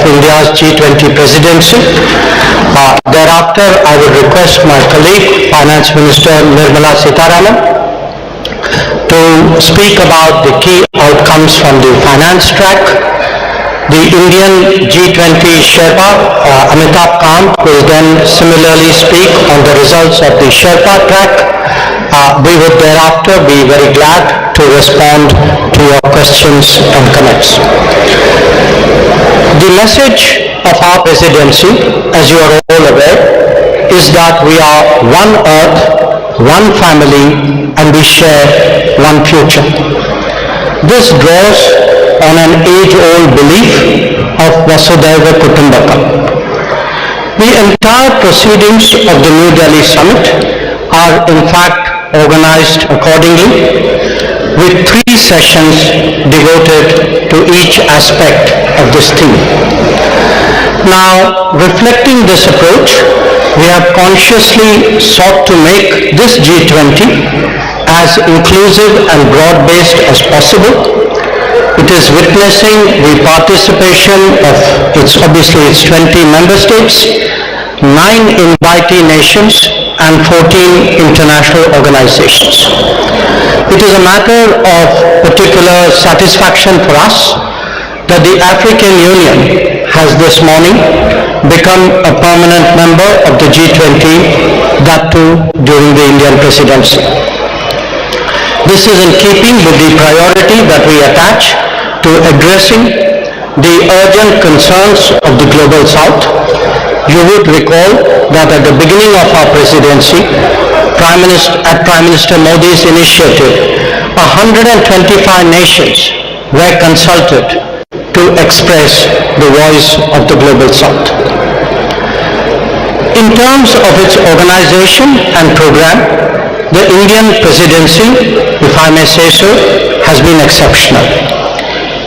India's G20 presidency. Thereafter, I would request my colleague, Finance Minister Nirmala Sitharaman, to speak about the key outcomes from the finance track. The Indian G20 Sherpa, Amitabh Kant, will then similarly speak on the results of the Sherpa track. We would thereafter be very glad to respond to your questions and comments. The message of our presidency, as you are all aware, is that we are one earth, one family, and we share one future. This draws on an age-old belief of Vasudhaiva Kutumbakam. The entire proceedings of the New Delhi summit are in fact organized accordingly, with 3 sessions devoted to each aspect of this theme. Now, reflecting this approach, we have consciously sought to make this G20 as inclusive and broad-based as possible. It is witnessing the participation of its 20 member states, 9 invitee nations, and 14 international organizations. It is a matter of particular satisfaction for us that the African Union has this morning become a permanent member of the G20, that too during the Indian presidency. This is in keeping with the priority that we attach to addressing the urgent concerns of the Global South. You would recall that at the beginning of our presidency, at Prime Minister Modi's initiative, 125 nations were consulted to express the voice of the Global South. In terms of its organization and program, the Indian presidency, if I may say so, has been exceptional.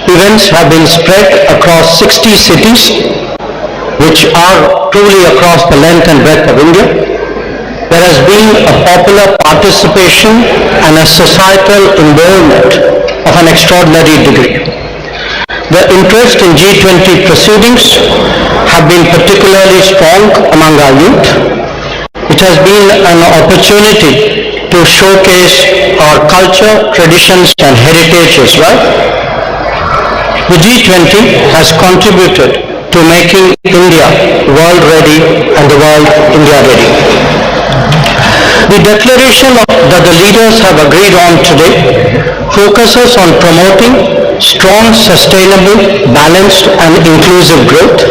Events have been spread across 60 cities, which are truly across the length and breadth of India. There has been a popular participation and a societal involvement of an extraordinary degree. The interest in G20 proceedings have been particularly strong among our youth. It has been an opportunity to showcase our culture, traditions, and heritage as well. The G20 has contributed to making India world ready and the world India ready. The declaration that the leaders have agreed on today focuses on promoting strong, sustainable, balanced and inclusive growth.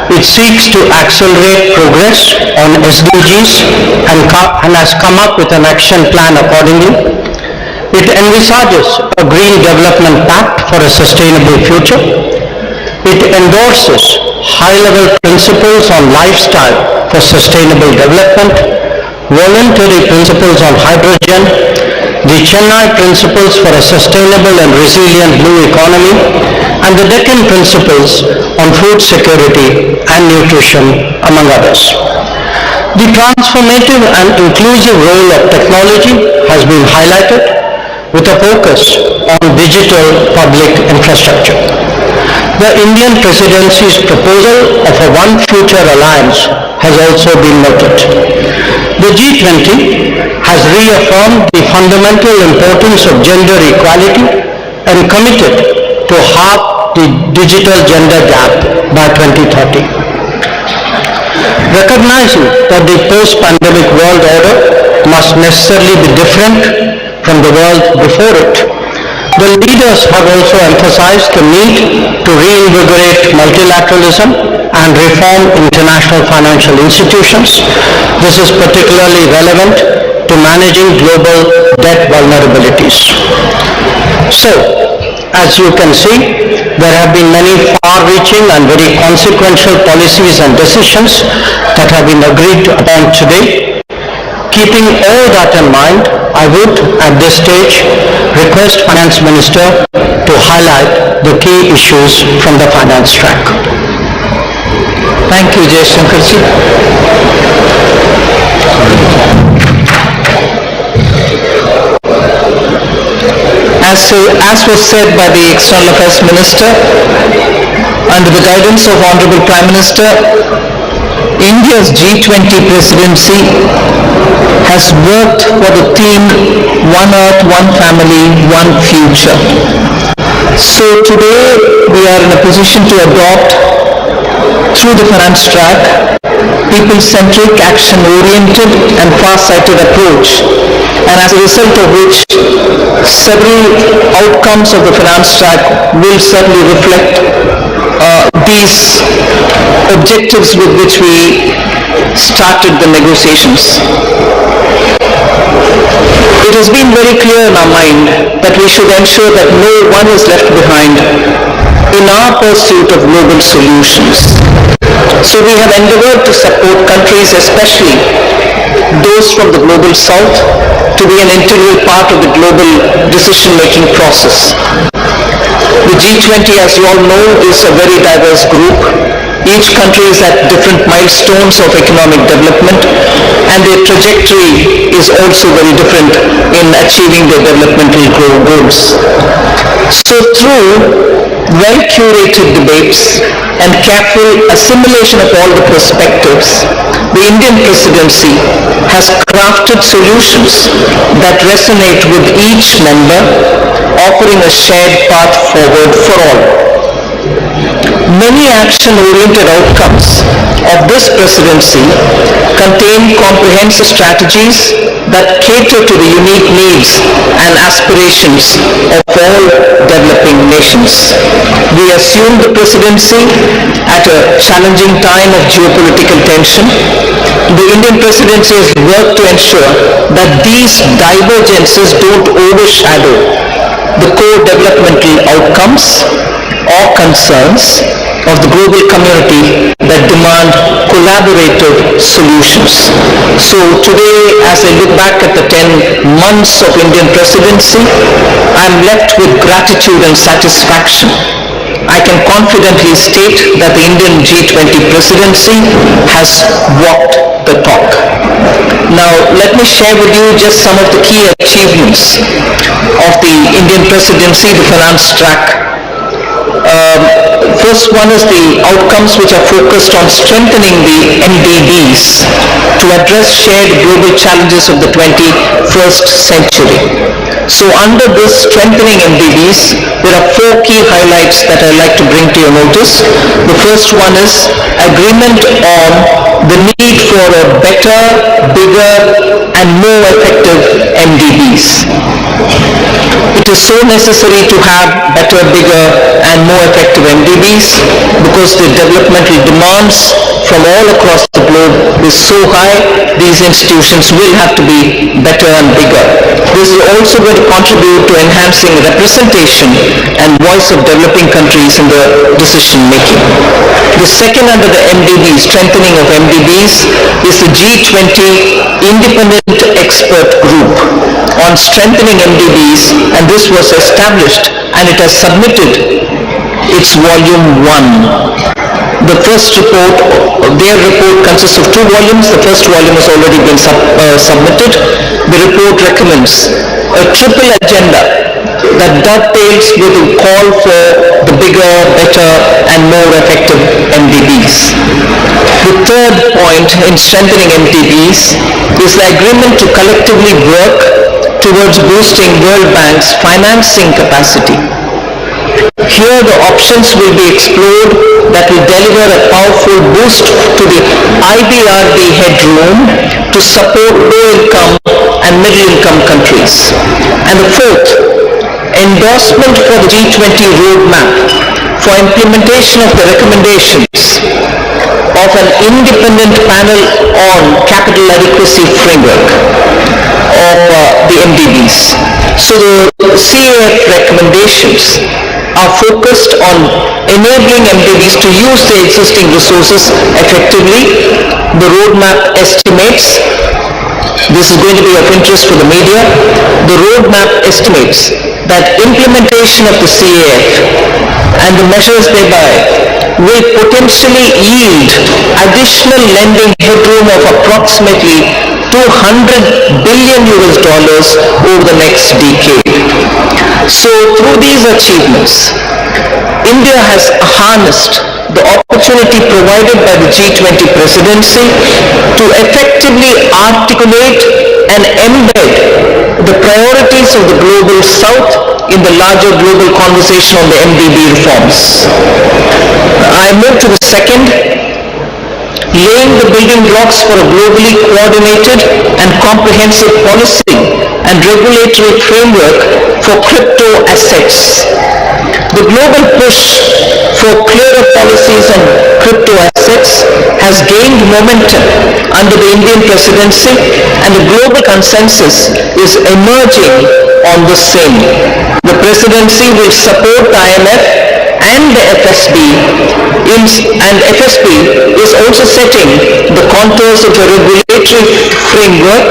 It seeks to accelerate progress on SDGs and has come up with an action plan accordingly. It envisages a green development pact for a sustainable future. It endorses high-level principles on lifestyle for sustainable development, voluntary principles on hydrogen, the Chennai principles for a sustainable and resilient blue economy, and the Deccan principles on food security and nutrition, among others. The transformative and inclusive role of technology has been highlighted with a focus on digital public infrastructure. The Indian presidency's proposal of a One Future Alliance has also been noted. The G20 has reaffirmed the fundamental importance of gender equality and committed to halve the digital gender gap by 2030. Recognizing that the post-pandemic world order must necessarily be different from the world before it, the leaders have also emphasized the need to reinvigorate multilateralism and reform international financial institutions. This is particularly relevant to managing global debt vulnerabilities. So, as you can see, there have been many far-reaching and very consequential policies and decisions that have been agreed upon today. Keeping all that in mind, I would, at this stage, request Finance Minister to highlight the key issues from the finance track. Thank you, Jai Shankarji. As was said by the External Affairs Minister, Under the guidance of Honorable Prime Minister, India's G20 presidency has worked for the theme One Earth, One Family, One Future. So today we are in a position to adopt, through the finance track, people-centric, action-oriented and far-sighted approach, and as a result of which several outcomes of the finance track will certainly reflect these objectives with which we started the negotiations. It has been very clear in our mind that we should ensure that no one is left behind in our pursuit of global solutions. So we have endeavored to support countries, especially those from the global south, to be an integral part of the global decision-making process. The G20, as you all know, is a very diverse group. Each country is at different milestones of economic development, and their trajectory is also very different in achieving their developmental goals. So through well-curated debates and careful assimilation of all the perspectives, the Indian presidency has crafted solutions that resonate with each member, offering a shared path forward for all. Many action-oriented outcomes of this presidency contain comprehensive strategies that cater to the unique needs and aspirations of all developing nations. We assume the presidency at a challenging time of geopolitical tension. The Indian presidency has worked to ensure that these divergences don't overshadow the core developmental outcomes or concerns of the global community that demand collaborative solutions. So today, as I look back at the 10 months of Indian presidency, I am left with gratitude and satisfaction. I can confidently state that the Indian G20 presidency has walked the talk. Now, let me share with you just some of the key achievements of the Indian presidency, the finance track. First one is the outcomes which are focused on strengthening the MDBs to address shared global challenges of the 21st century. So under this strengthening MDBs, there are 4 key highlights that I'd like to bring to your notice. The first one is agreement on the need for a better, bigger and more effective MDBs. It is so necessary to have better, bigger and more effective MDBs because the developmental demands from all across the globe is so high. These institutions will have to be better and bigger. This is also going to contribute to enhancing representation and voice of developing countries in the decision making. The second under the MDBs, strengthening of MDBs, is the G20 Independent Expert Group on strengthening MDBs, and this was established and it has submitted its volume 1. The first report, their report consists of 2 volumes. The first volume has already been submitted. The report recommends a triple agenda that dovetails with the call for the bigger, better and more effective MDBs. The third point in strengthening MDBs is the agreement to collectively work towards boosting World Bank's financing capacity. Here the options will be explored that will deliver a powerful boost to the IBRD headroom to support low-income and middle-income countries. And the fourth, endorsement for the G20 roadmap for implementation of the recommendations of an independent panel on capital adequacy framework of the MDBs. So the CAF recommendations are focused on enabling MDBs to use their existing resources effectively. The roadmap estimates, this is going to be of interest for the media, the roadmap estimates that implementation of the CAF and the measures thereby will potentially yield additional lending headroom of approximately $200 billion over the next decade. So through these achievements, India has harnessed the opportunity provided by the G20 presidency to effectively articulate and embed the priorities of the global south in the larger global conversation on the MDB reforms. I move to the second, laying the building blocks for a globally coordinated and comprehensive policy and regulatory framework for crypto assets. The global push for clearer policies on crypto assets has gained momentum under the Indian presidency, and a global consensus is emerging on the same. The presidency will support the IMF and the FSB, and FSB is also setting the contours of a regulatory framework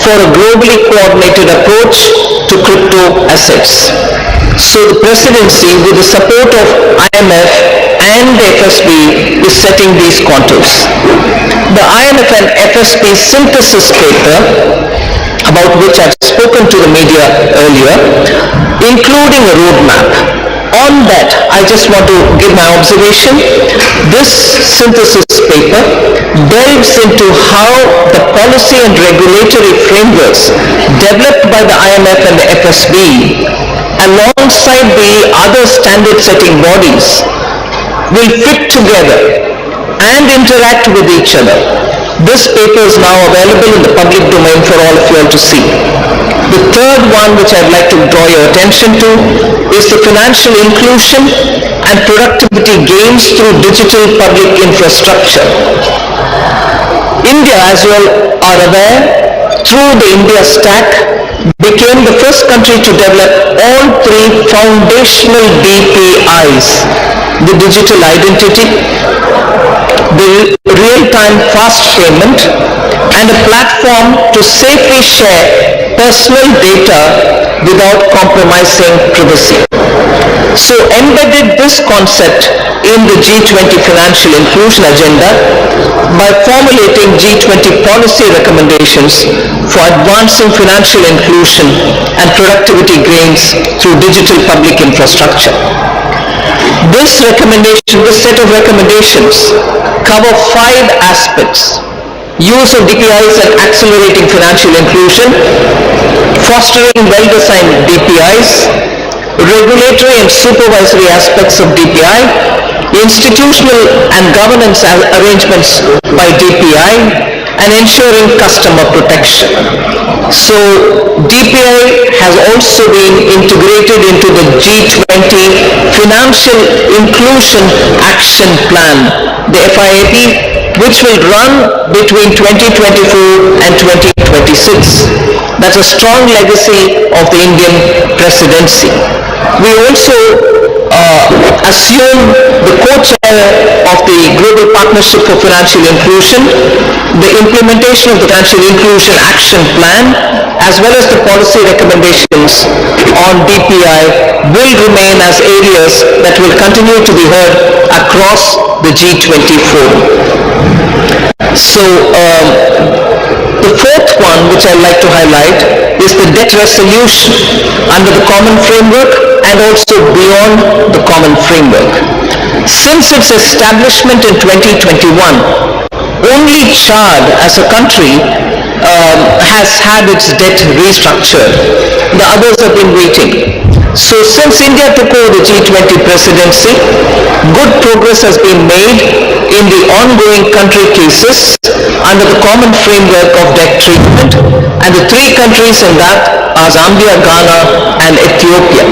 for a globally coordinated approach to crypto assets. So the presidency, with the support of IMF and the FSB, is setting these contours. The IMF and FSB synthesis paper, about which I've spoken to the media earlier, including a roadmap. On that, I just want to give my observation. This synthesis paper delves into how the policy and regulatory frameworks developed by the IMF and the FSB alongside the other standard-setting bodies will fit together and interact with each other. This paper is now available in the public domain for all of you all to see. The third one, which I'd like to draw your attention to, is the financial inclusion and productivity gains through digital public infrastructure. India, as you all are aware, through the India Stack, became the first country to develop all three foundational DPIs: the digital identity, the real-time fast payment, and a platform to safely share personal data without compromising privacy. So embedded this concept in the G20 financial inclusion agenda by formulating G20 policy recommendations for advancing financial inclusion and productivity gains through digital public infrastructure. This set of recommendations cover 5 aspects: use of DPIs and accelerating financial inclusion, fostering well-designed DPIs, regulatory and supervisory aspects of DPI, institutional and governance arrangements by DPI, and ensuring customer protection. So DPI has also been integrated into the G20 Financial Inclusion Action Plan, the FIAP, which will run between 2024 and 2026. That's a strong legacy of the Indian presidency. We also assume the co-chair of the Global Partnership for Financial Inclusion. The implementation of the Financial Inclusion Action Plan, as well as the policy recommendations on DPI, will remain as areas that will continue to be heard across the G20 forum. So the fourth one, which I'd like to highlight, is the debt resolution under the common framework and also beyond the common framework. Since its establishment in 2021, only Chad as a country has had its debt restructured. The others have been waiting. So since India took over the G20 presidency, good progress has been made in the ongoing country cases under the common framework of debt treatment, and the 3 countries in that are Zambia, Ghana, and Ethiopia.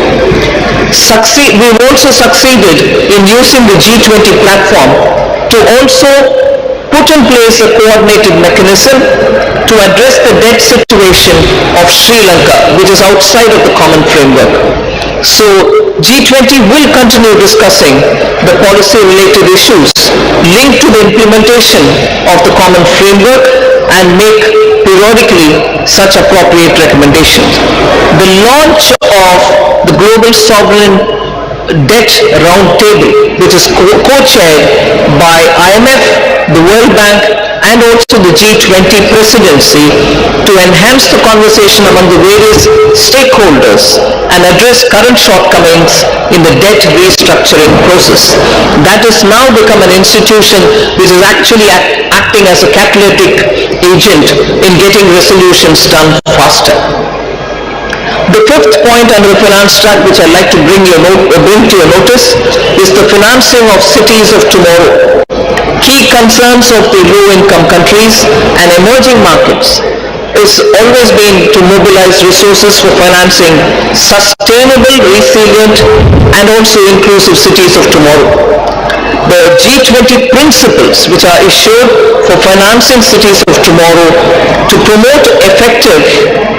We've also succeeded in using the G20 platform to also put in place a coordinated mechanism to address the debt situation of Sri Lanka, which is outside of the common framework. So G20 will continue discussing the policy-related issues linked to the implementation of the common framework and make periodically such appropriate recommendations. The launch of the Global Sovereign Debt Roundtable, which is co-chaired by IMF, the World Bank, and also the G20 presidency to enhance the conversation among the various stakeholders and address current shortcomings in the debt restructuring process. That has now become an institution which is actually acting as a catalytic agent in getting resolutions done faster. The fifth point under the finance track which I'd like to bring to your notice is the financing of cities of tomorrow. Key concerns of the low-income countries and emerging markets is always been to mobilize resources for financing sustainable, resilient and also inclusive cities of tomorrow. The G20 principles which are issued for financing cities of tomorrow to promote effective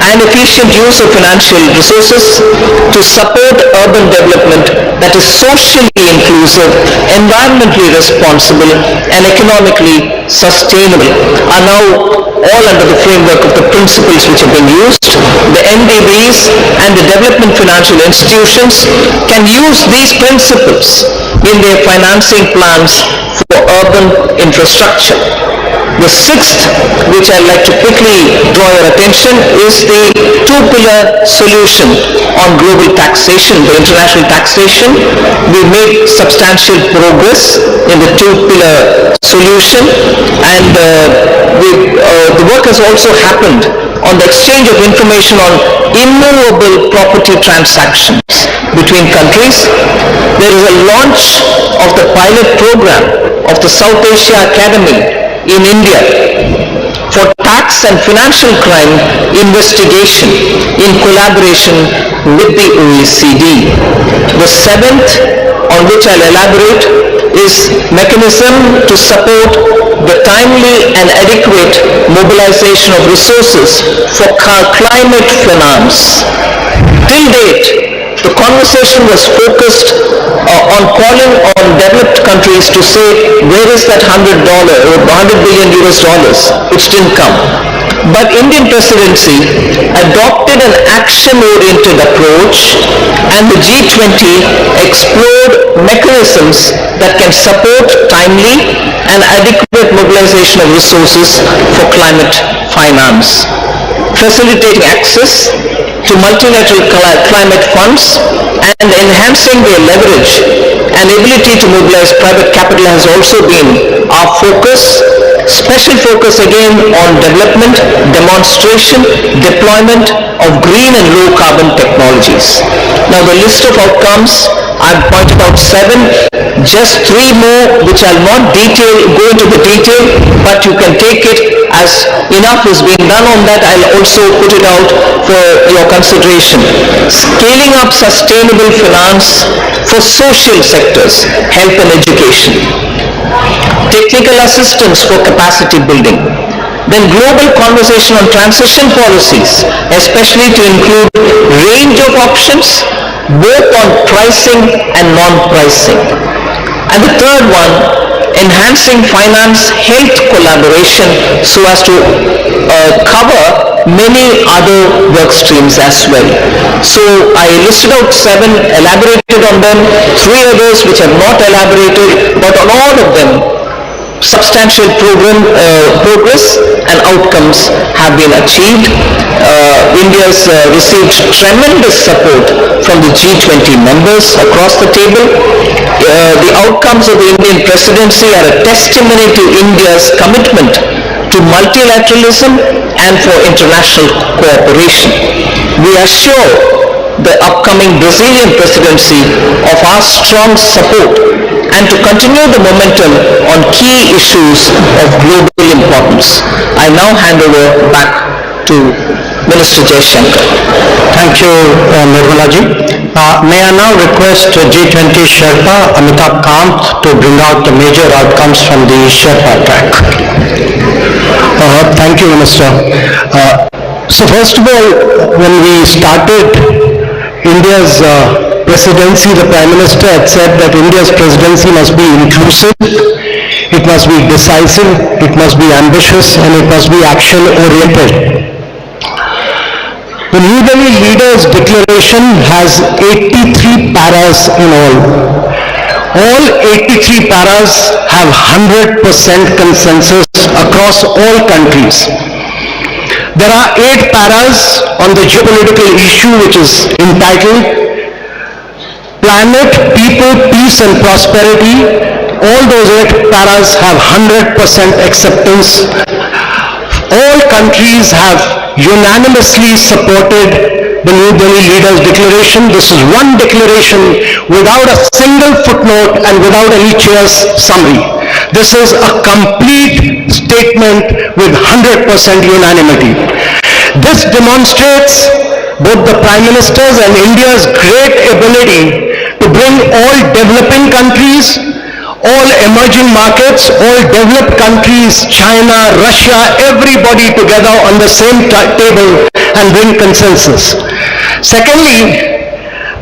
and efficient use of financial resources to support urban development that is socially inclusive, environmentally responsible and economically sustainable are now all under the framework of the principles which have been used. The NDBs and the development financial institutions can use these principles in their financing plans for urban infrastructure. The sixth, which I'd like to quickly draw your attention, is the two-pillar solution on global taxation, the international taxation. We made substantial progress in the two-pillar solution, and the work has also happened on the exchange of information on immovable property transactions between countries. There is a launch of the pilot program of the South Asia Academy in India for tax and financial crime investigation in collaboration with the OECD. The seventh, on which I'll elaborate, is mechanism to support the timely and adequate mobilization of resources for climate finance. Till date, the conversation was focused on calling on developed countries to say where is that $100 or $100 billion US dollars, which didn't come. But Indian presidency adopted an action-oriented approach, and the G20 explored mechanisms that can support timely and adequate mobilization of resources for climate finance, facilitating access to multilateral climate funds and enhancing their leverage and ability to mobilize private capital has also been our focus. Special focus again on development, demonstration, deployment of green and low carbon technologies. Now the list of outcomes, I've pointed out 7, just 3 more which I'll not go into the detail, but you can take it as enough is being done on that. I'll also put it out for your consideration. Scaling up sustainable finance for social sectors, health and education. Technical assistance for capacity building. Then global conversation on transition policies, especially to include range of options, both on pricing and non-pricing. And the third one, enhancing finance health collaboration so as to cover many other work streams as well. So I listed out 7, elaborated on them, 3 others which have not elaborated, but on all of them substantial progress and outcomes have been achieved. India has received tremendous support from the G20 members across the table. The outcomes of the Indian presidency are a testimony to India's commitment to multilateralism and for international cooperation. We assure the upcoming Brazilian presidency of our strong support and to continue the momentum on key issues of global importance. I now hand over back to Minister Jaishankar. Thank you, Nirmala ji. May I now request G20 Sherpa Amitabh Kant to bring out the major outcomes from the Sherpa track. Thank you, Minister. So first of all, when we started India's presidency, the Prime Minister had said that India's presidency must be inclusive, it must be decisive, it must be ambitious, and it must be action-oriented. The New Delhi Leaders' Declaration has 83 paras in all. All 83 paras have 100% consensus challenges across all countries. There are 8 paras on the geopolitical issue, which is entitled Planet, People, Peace and Prosperity. All those 8 paras have 100% acceptance. All countries have unanimously supported the New Delhi Leaders Declaration. This is one declaration without a single footnote and without any chair's summary. This is a complete statement with 100% unanimity. This demonstrates both the Prime Minister's and India's great ability to bring all developing countries, all emerging markets, all developed countries, China, Russia, everybody together on the same table and bring consensus. Secondly,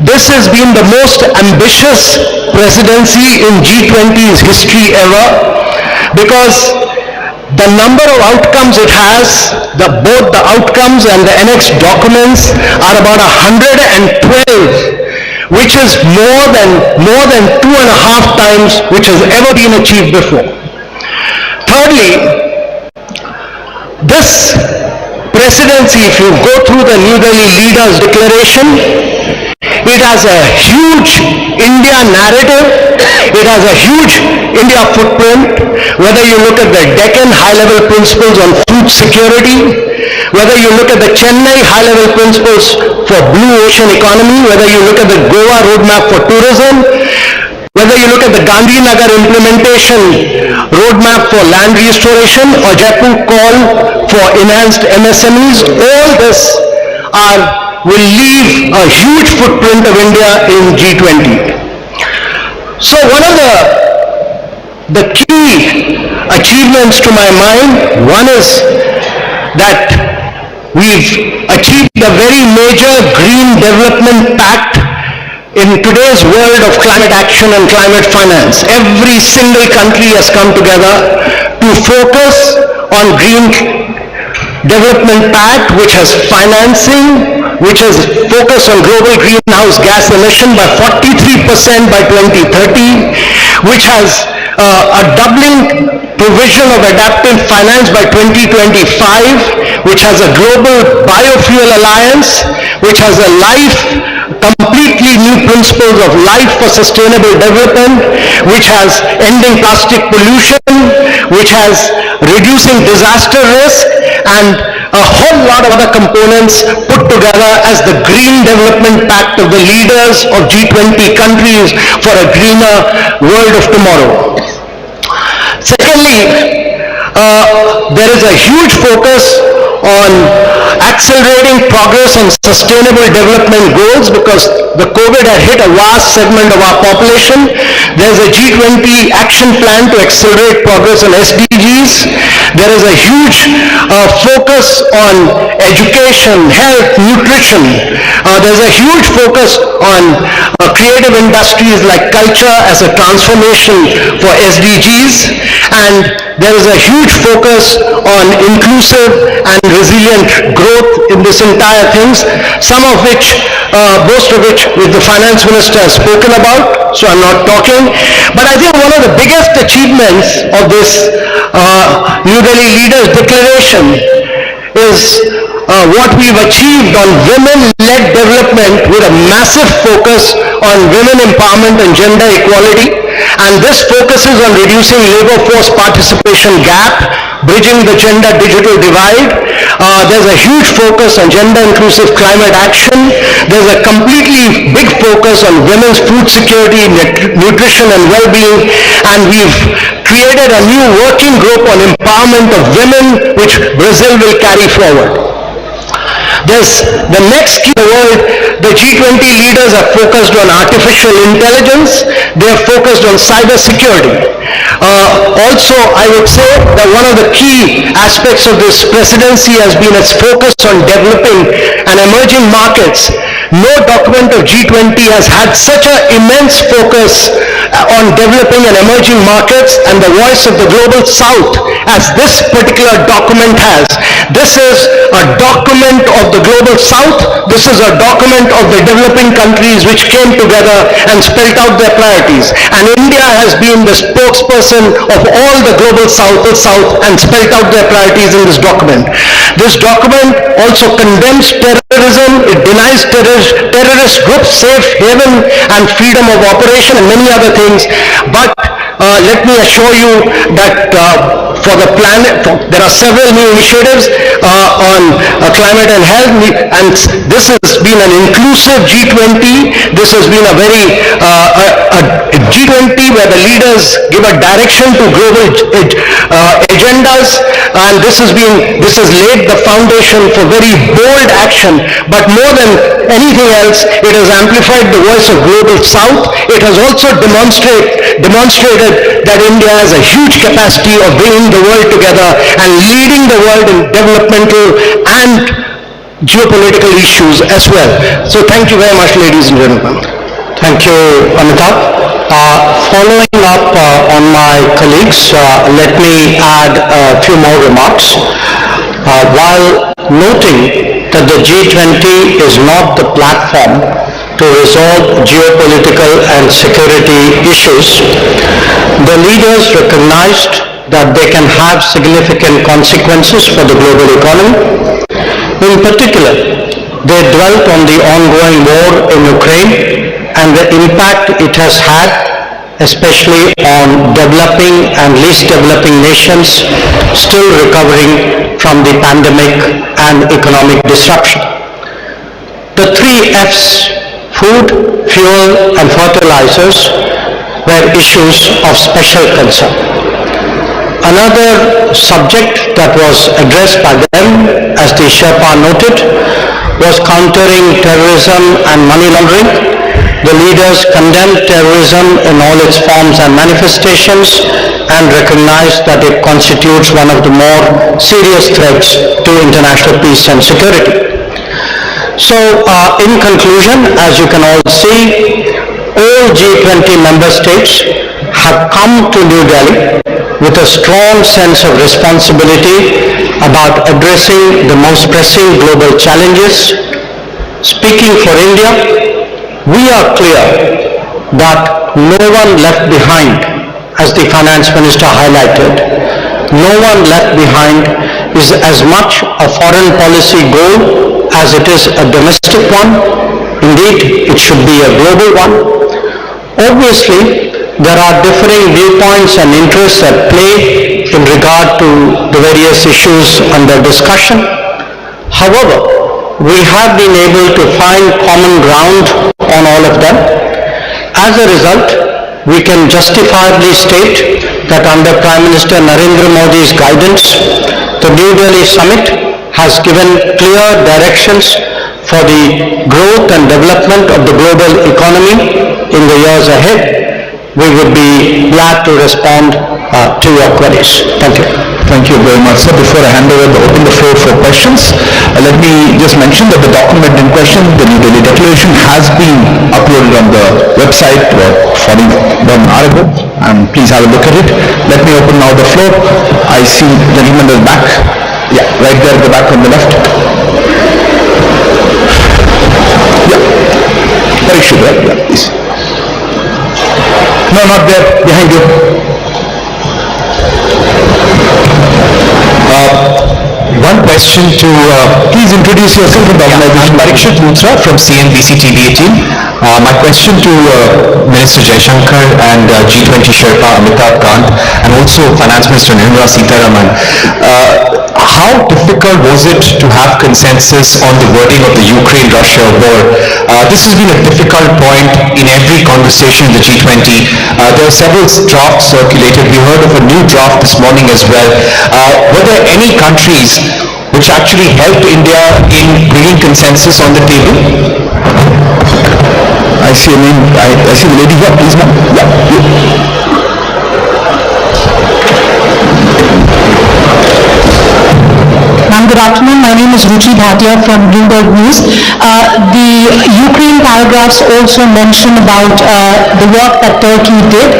this has been the most ambitious presidency in G20's history ever, because the number of outcomes it has, both the outcomes and the annexed documents are about 112, which is more than 2.5 times which has ever been achieved before. Thirdly, this presidency, if you go through the New Delhi Leaders Declaration, it has a huge India narrative, it has a huge India footprint, whether you look at the Deccan high-level principles on food security, whether you look at the Chennai high-level principles for blue ocean economy, whether you look at the Goa roadmap for tourism, whether you look at the Gandhinagar implementation roadmap for land restoration or Jaipur call for enhanced MSMEs, all this will leave a huge footprint of India in G20. So one of the key achievements to my mind, one is that we've achieved a very major green development pact in today's world of climate action and climate finance. Every single country has come together to focus on green development pact, which has financing, which has focused on global greenhouse gas emission by 43% by 2030, which has a doubling provision of adaptive finance by 2025, which has a global biofuel alliance, which has a completely new principles of life for sustainable development, which has ending plastic pollution, which has reducing disaster risk, and a whole lot of other components put together as the Green Development Pact of the leaders of G20 countries for a greener world of tomorrow. Secondly, there is a huge focus on accelerating progress on sustainable development goals, because the COVID had hit a vast segment of our population. There's a G20 action plan to accelerate progress on SDGs. There is a huge focus on education, health, nutrition. There's a huge focus on creative industries like culture as a transformation for SDGs, and there is a huge focus on inclusive and resilient growth in this entire things, most of which the finance minister has spoken about, so I'm not talking. But I think one of the biggest achievements of this New Delhi Leaders Declaration is what we've achieved on women-led development, with a massive focus on women empowerment and gender equality. And this focuses on reducing labor force participation gap, bridging the gender digital divide. There's a huge focus on gender inclusive climate action. There's a completely big focus on women's food security, nutrition and well-being. And we've created a new working group on empowerment of women, which Brazil will carry forward. There's the next key world. The G20 leaders are focused on artificial intelligence. They are focused on cyber security. Also, I would say that one of the key aspects of this presidency has been its focus on developing and emerging markets. No document of G20 has had such an immense focus on developing and emerging markets and the voice of the global south, as this particular document has. This is a document of the global south. This is a document of the developing countries which came together and spelled out their priorities. And India has been the spokesperson of all the global south and spelled out their priorities in this document. This document also condemns terrorism. It denies terrorist groups safe haven and freedom of operation and many other things. But let me assure you that for the planet, there are several new initiatives on climate and health, and this has been an inclusive G20. This has been a very a G20 where the leaders give a direction to global agendas, and this has laid the foundation for very bold action. But more than anything else, it has amplified the voice of global south. It has also demonstrated that India has a huge capacity of bringing the world together and leading the world in developmental and geopolitical issues as well. So thank you very much, ladies and gentlemen. Thank you, Amitabh. Following up on my colleagues, let me add a few more remarks. While noting that the G20 is not the platform to resolve geopolitical and security issues, the leaders recognized that they can have significant consequences for the global economy. In particular, they dwelt on the ongoing war in Ukraine and the impact it has had, especially on developing and least developing nations still recovering from the pandemic and economic disruption. The three F's, food, fuel, and fertilizers, were issues of special concern. Another subject that was addressed by them, as the Sherpa noted, was countering terrorism and money laundering. The leaders condemned terrorism in all its forms and manifestations and recognized that it constitutes one of the more serious threats to international peace and security. So, in conclusion, as you can all see, all G20 member states have come to New Delhi with a strong sense of responsibility about addressing the most pressing global challenges. Speaking for India, we are clear that no one left behind, as the finance minister highlighted. No one left behind is as much a foreign policy goal as it is a domestic one. Indeed, it should be a global one. Obviously, there are differing viewpoints and interests at play in regard to the various issues under discussion. However, we have been able to find common ground on all of them. As a result, we can justifiably state that under Prime Minister Narendra Modi's guidance, the New Delhi summit has given clear directions for the growth and development of the global economy in the years ahead. We would be glad to respond to your queries. Thank you. Thank you very much, sir. Before I open the floor for questions, let me just mention that the document in question, the New Delhi Declaration, has been uploaded on the website for Arabic, and please have a look at it. Let me open now the floor. I see gentleman at the back. Yeah, right there at the back on the left. Yeah. Parikshit, right? Yeah, please. No, not there. Behind you. One question to, please introduce yourself and the organization. I'm Parikshit Luthra from CNBC TV 18. My question to Minister Jaishankar and G20 Sherpa Amitabh Kant and also Finance Minister Nirmala Sitharaman. How difficult was it to have consensus on the wording of the Ukraine-Russia war? This has been a difficult point in every conversation in the G20. There are several drafts circulated. We heard of a new draft this morning as well. Were there any countries which actually helped India in bringing consensus on the table? I see the lady here, please ma'am. Yeah. Ma'am, good afternoon. My name name is Ruchi Bhatia from Bloomberg News. The Ukraine paragraphs also mention about the work that Turkey did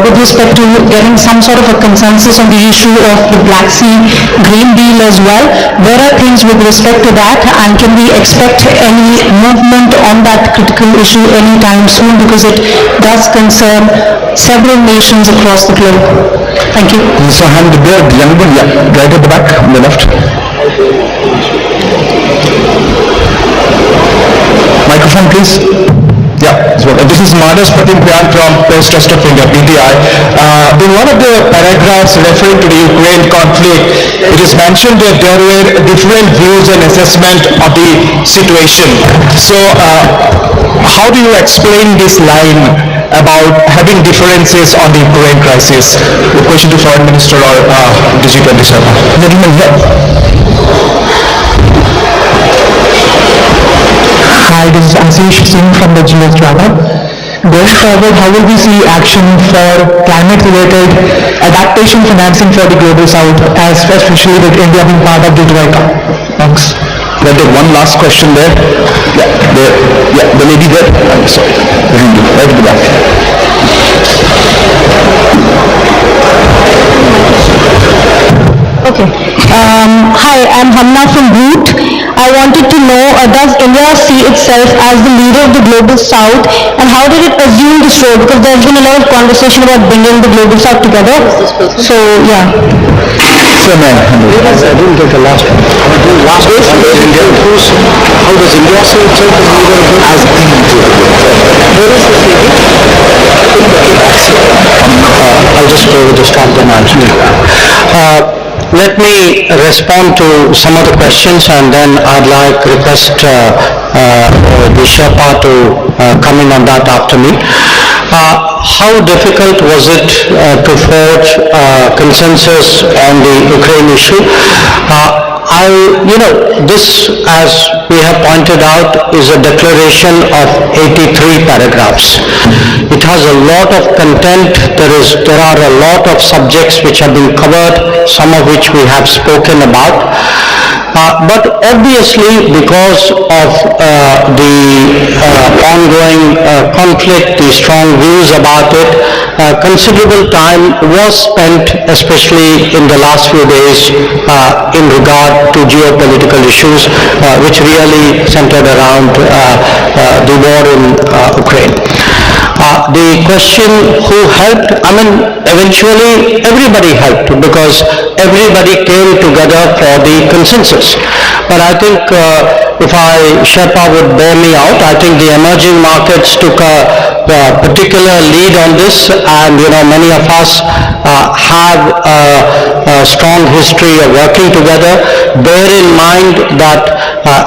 with respect to getting some sort of a consensus on the issue of the Black Sea grain deal as well. Where are things with respect to that, and can we expect any movement on that critical issue anytime soon, because it does concern several nations across the globe? Thank you. So hand there, the young one, yeah, right at the back, on the left. Microphone, please. Yeah, so this is Manas Pratim Priyan from Press Trust of India, PTI. In one of the paragraphs referring to the Ukraine conflict, it is mentioned that there were different views and assessment of the situation. So, how do you explain this line about having differences on the Ukraine crisis? The question to Foreign Minister or the G20 Sharma. Gentlemen, here. Hi, this is Ashish Singh from the GS Drama. Going forward, how will we see action for climate-related adaptation financing for the Global South, as especially with India being part of the Troika? Thanks. We'll take one last question there. Yeah, there. Yeah, the lady there. I'm sorry. Behind you, right at the back. Okay. Hi, I'm Hamna from Root. I wanted to know, does India see itself as the leader of the Global South, and how did it assume this role? Because there's been a lot of conversation about bringing the Global South together. So, yeah. So, man, I didn't get the last one. Last one, how does India see itself as leader of the Where is this lady? I'll just go with the start then answer. Let me respond to some of the questions, and then I'd like request the Sherpa to come in on that after me. How difficult was it to forge consensus on the Ukraine issue? This, as we have pointed out, is a declaration of 83 paragraphs. It has a lot of content. There are a lot of subjects which have been covered, some of which we have spoken about. But obviously, because of the ongoing conflict, the strong views about it, considerable time was spent, especially in the last few days, in regard to geopolitical issues, which really centered around the war in Ukraine. The question who helped, eventually everybody helped, because everybody came together for the consensus. But I think if Sherpa would bear me out, I think the emerging markets took a particular lead on this, and many of us have a strong history of working together. Bear in mind that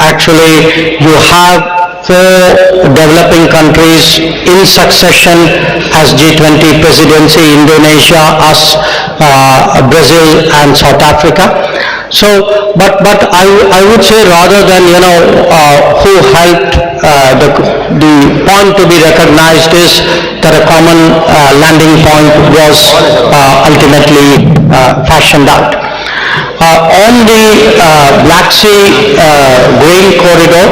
actually you have 4 developing countries in succession as G20 presidency: Indonesia, us, Brazil, and South Africa. So, but I would say, rather than who helped, the point to be recognized is that a common landing point was ultimately fashioned out. On the Black Sea grain corridor,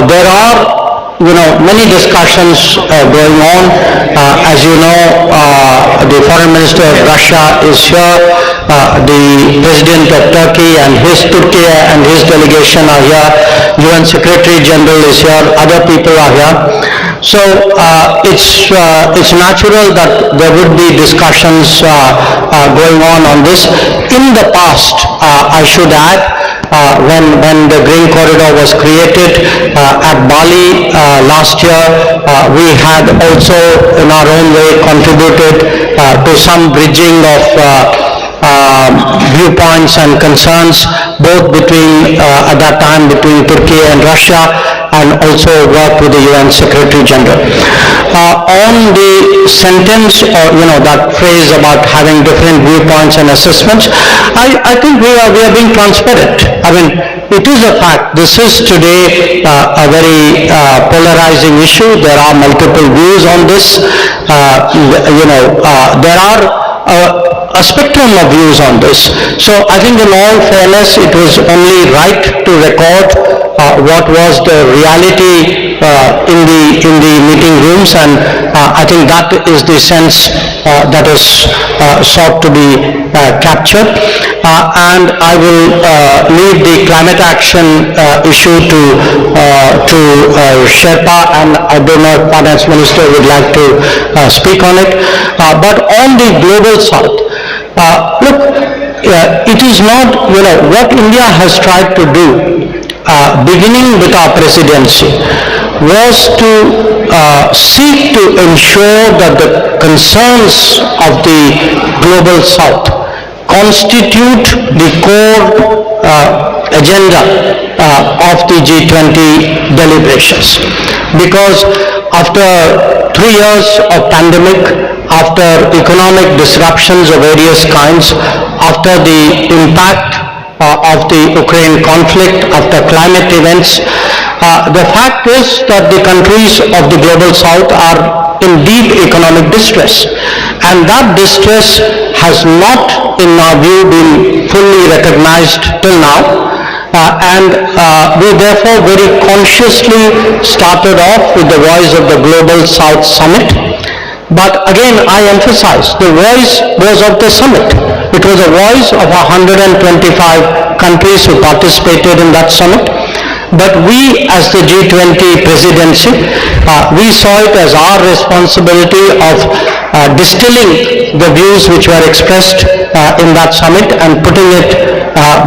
there are many discussions going on. As you know, the Foreign Minister of Russia is here, the President of Turkey and his delegation are here, UN Secretary General is here, other people are here. So it's natural that there would be discussions going on this. In the past, I should add, when the Green Corridor was created at Bali last year, we had also in our own way contributed to some bridging of viewpoints and concerns, both between at that time between Turkey and Russia, and also worked with the UN Secretary General. On the sentence, or that phrase about having different viewpoints and assessments, I think we are being transparent. It is a fact. This is today a very polarizing issue. There are multiple views on this. There are a spectrum of views on this. So I think in all fairness, it was only right to record what was the reality in the meeting rooms, and I think that is the sense that is sought to be captured. And I will leave the climate action issue to Sherpa, and I don't know if Finance Minister would like to speak on it. But on the global south, look, it is not, what India has tried to do, beginning with our presidency, was to seek to ensure that the concerns of the global south constitute the core agenda of the G20 deliberations. Because after 3 years of pandemic, after economic disruptions of various kinds, after the impact of the Ukraine conflict, after climate events, the fact is that the countries of the global south are in deep economic distress, and that distress has not, in our view, been fully recognized till now. And we therefore very consciously started off with the Voice of the Global South Summit. But again, I emphasize, the voice was of the summit. It was a voice of 125 countries who participated in that summit. But we, as the G20 presidency, we saw it as our responsibility of distilling the views which were expressed in that summit and putting it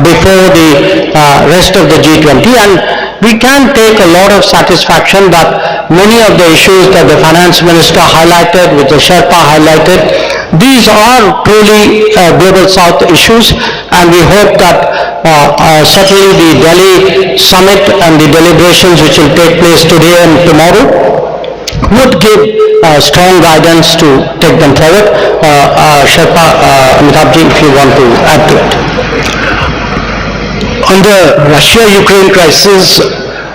before the rest of the G20. And we can take a lot of satisfaction that many of the issues that the Finance Minister highlighted, which the Sherpa highlighted, these are truly global south issues, and we hope that certainly the Delhi summit and the deliberations which will take place today and tomorrow would give strong guidance to take them forward. Sherpa, Amitabhji, if you want to add to it. On the Russia-Ukraine crisis,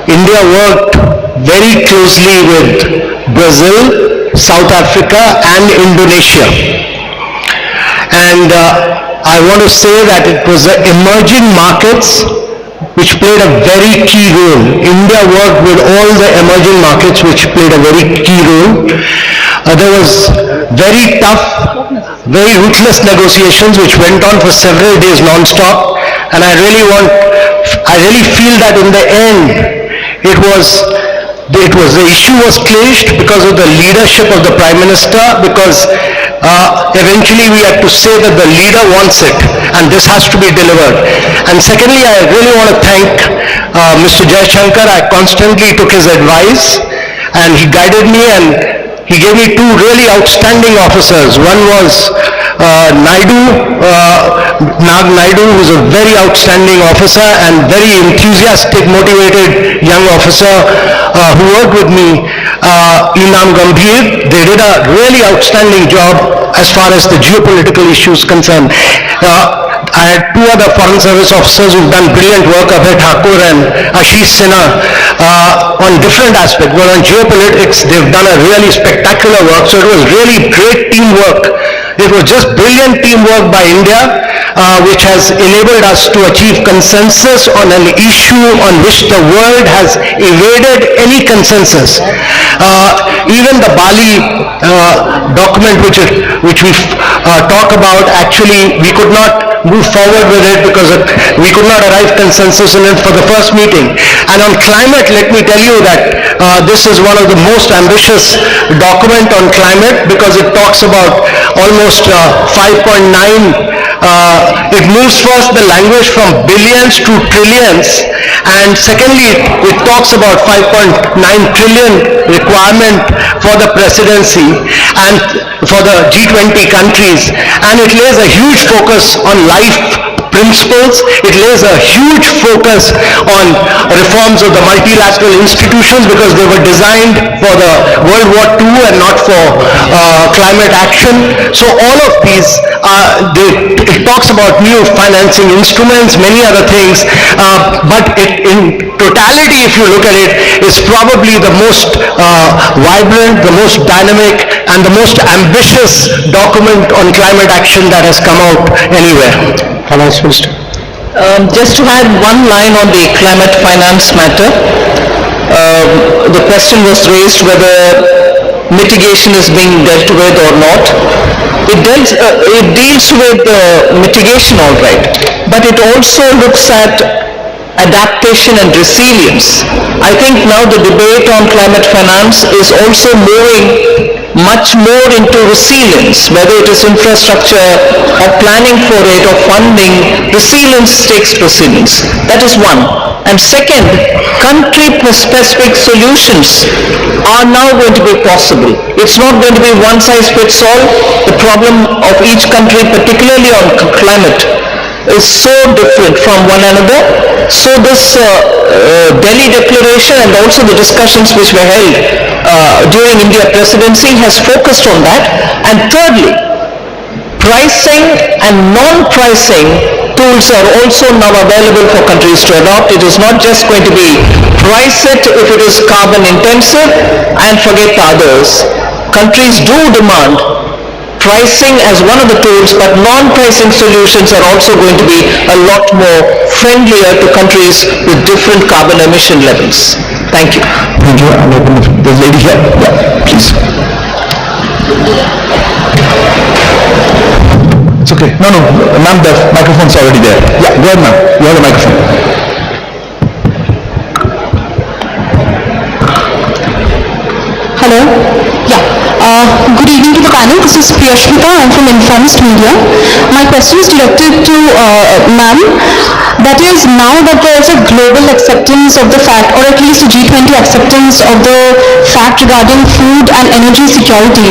India worked very closely with Brazil, South Africa and Indonesia. And I want to say that it was the emerging markets which played a very key role. India worked with all the emerging markets which played a very key role. There was very tough, very ruthless negotiations which went on for several days non-stop, and I really feel that in the end the issue was clinched because of the leadership of the Prime Minister, because eventually we had to say that the leader wants it and this has to be delivered. And secondly, I really want to thank Mr. Jaishankar. I constantly took his advice and he guided me, and he gave me two really outstanding officers. One was Nag Naidu, who is a very outstanding officer and very enthusiastic, motivated young officer who worked with me. Inam Gambhir, they did a really outstanding job as far as the geopolitical issues concerned. I had two other Foreign Service officers who've done brilliant work, Abhay Thakur and Ashish Sinha, on different aspects. But on geopolitics, they've done a really spectacular work. So it was really great teamwork. It was just brilliant teamwork by India, which has enabled us to achieve consensus on an issue on which the world has evaded any consensus. Even the Bali document which we talk about, actually we could not move forward with it because we could not arrive consensus in it for the first meeting. And on climate, let me tell you that this is one of the most ambitious document on climate, because it talks about almost 5.9. It moves first the language from billions to trillions, and secondly it talks about 5.9 trillion requirement for the presidency and for the G20 countries, and it lays a huge focus on life principles. It lays a huge focus on reforms of the multilateral institutions, because they were designed for the World War II and not for climate action. So all of these, it talks about new financing instruments, many other things, but in totality, if you look at it, is probably the most vibrant, the most dynamic and the most ambitious document on climate action that has come out anywhere. Finance Minister. Just to add one line on the climate finance matter, the question was raised whether mitigation is being dealt with or not. It deals with mitigation, all right, but it also looks at adaptation and resilience. I think now the debate on climate finance is also moving much more into resilience, whether it is infrastructure or planning for it or funding. Resilience takes precedence. That is one. And second, country-specific solutions are now going to be possible. It's not going to be one size fits all. The problem of each country, particularly on climate, is so different from one another. So this Delhi Declaration and also the discussions which were held during India Presidency has focused on that. And thirdly, pricing and non-pricing tools are also now available for countries to adopt. It is not just going to be price it if it is carbon intensive and forget the others. Countries do demand pricing as one of the tools, but non-pricing solutions are also going to be a lot more friendlier to countries with different carbon emission levels. Thank you. Thank you. I'll open the lady here. Yeah, please. It's okay. No, ma'am, the microphone's already there. Yeah, go ahead, ma'am. You have the microphone. Hello? Yeah. Good evening to the panel. This is Priyashmita. I'm from Informist Media. My question is directed to ma'am. That is, now that there is a global acceptance of the fact, or at least a G20 acceptance of the fact regarding food and energy security,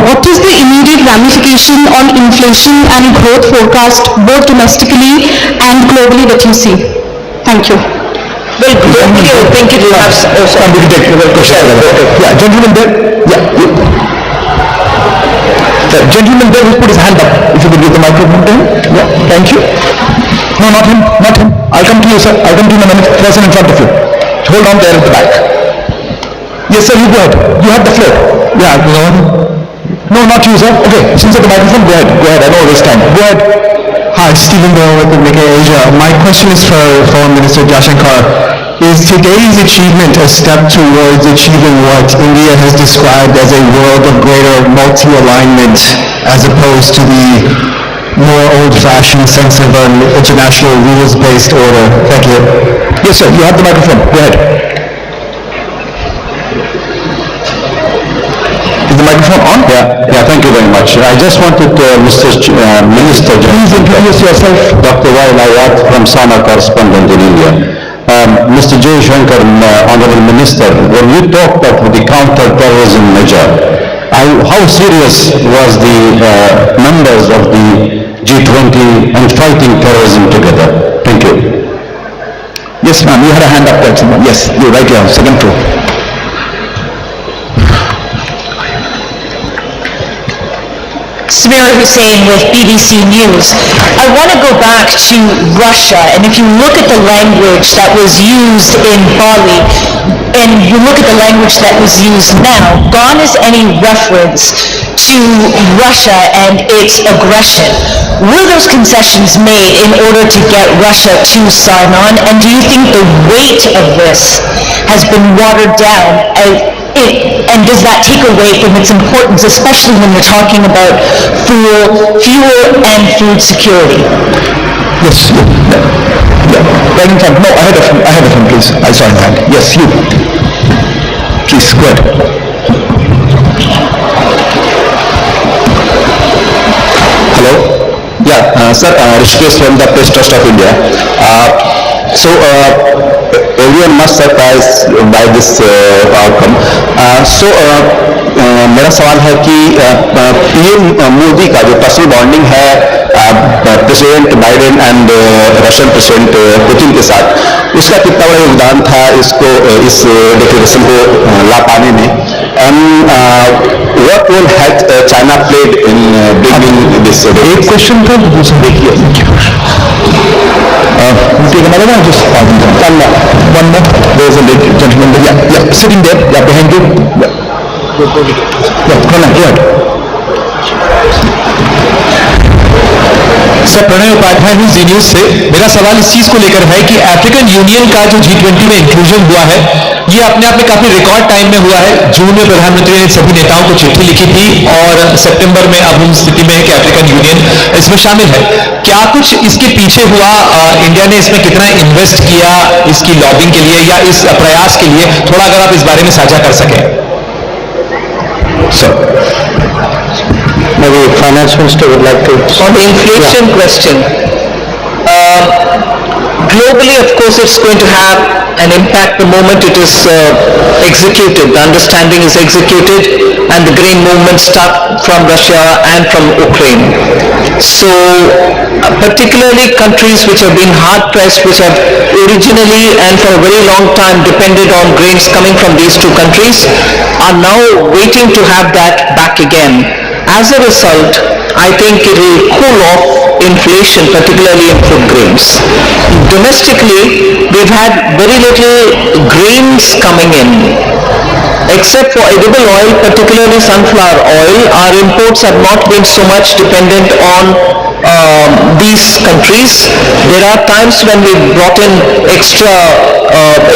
what is the immediate ramification on inflation and growth forecast both domestically and globally that you see? Thank you. Well, globally, I think it will have... We can take the question. Yeah, gentleman there. Yeah. The gentleman there who put his hand up. If you could give the microphone to him. Yeah, thank you. No, not him. I'll come to you, sir. I'll come to you in a minute. Person in front of you. Hold on there at the back. Yes, sir, you go ahead. You have the floor. Yeah, go on. No, not you, sir. Okay, since you have the microphone, go ahead. I know this time. Go ahead. Hi, Stephen Doyle with Nikkei Asia. My question is for Foreign Minister Jaishankar. Is today's achievement a step towards achieving what India has described as a world of greater multi-alignment as opposed to the more old-fashioned sense of an international rules-based order? Thank you. Yes, sir, you have the microphone. Go ahead. Is the microphone on? Yeah, thank you very much. I just wanted Minister Please introduce yourself. Dr. Wael Ayat from SANA correspondent in India. Mr. Jaishankar, Honorable Minister, when you talked of the counter-terrorism measure, how serious was the numbers of the G20 and fighting terrorism together? Thank you. Yes, ma'am, you had a hand up there. Yes, you're right here, second row. Samira Hussain with BBC News. I want to go back to Russia, and if you look at the language that was used in Bali, and you look at the language that was used now, gone is any reference to Russia and its aggression. Were those concessions made in order to get Russia to sign on, and do you think the weight of this has been watered down? And does that take away from its importance, especially when you're talking about fuel and food security? Yes, right in front. No, ahead of him, please. I saw his hand. Yes, you. Please, go ahead. Hello? Yeah, sir, Rishikesh from the Press Trust of India. Everyone must surprised by this outcome. मेरा सवाल है कि PM Modi का जो personal bonding है president Biden and Russian president Putin के साथ, उसका कितना बड़ा योगदान था इस डिक्लेरेशन को ला पाने में, and what role had China played in bringing this? एक क्वेश्चन था, दूसरा देखिए. Take another one, just one more. There is a gentleman there. Yeah, sitting there. Yeah, behind you. Yeah. Sir, Pranay Upadhyay हूँ जी न्यूज से। मेरा सवाल इस चीज को लेकर है कि अफ्रीकन यूनियन का जो G20 में इंक्लूजन हुआ है, ये अपने आप में काफी रिकॉर्ड टाइम में हुआ है। जून में प्रधानमंत्री ने सभी नेताओं को चिट्ठी लिखी थी और सितंबर में अब हम स्थिति में है कि अफ्रीकन यूनियन इसमें शामिल है। क्या कुछ इसके पीछे हुआ? इंडिया ने इसमें कितना इन्वेस्ट किया इसकी लॉबिंग के लिए या इस प्रयास के लिए? थोड़ा अगर आप इस बारे में साझा कर सकें। Maybe Finance Minister would like to... On the inflation question, globally, of course, it's going to have an impact the moment it is executed. The understanding is executed and the grain movement start from Russia and from Ukraine. So, particularly countries which have been hard pressed, which have originally and for a very long time depended on grains coming from these two countries, are now waiting to have that back again. As a result, I think it will cool off inflation, particularly in food grains. Domestically, we've had very little grains coming in. Except for edible oil, particularly sunflower oil, our imports have not been so much dependent on these countries. There are times when we brought in extra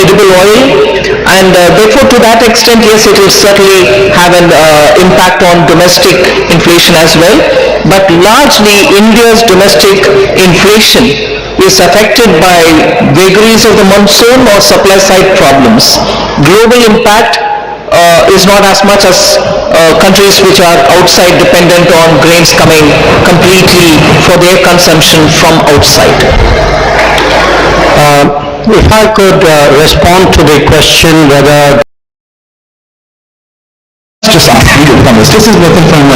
edible oil, and therefore to that extent, yes, it will certainly have an impact on domestic inflation as well. But largely, India's domestic inflation is affected by vagaries of the monsoon or supply side problems. Global impact is not as much as countries which are outside dependent on grains coming completely for their consumption from outside. If I could respond to the question whether... Just asking you to come. This is Nathan from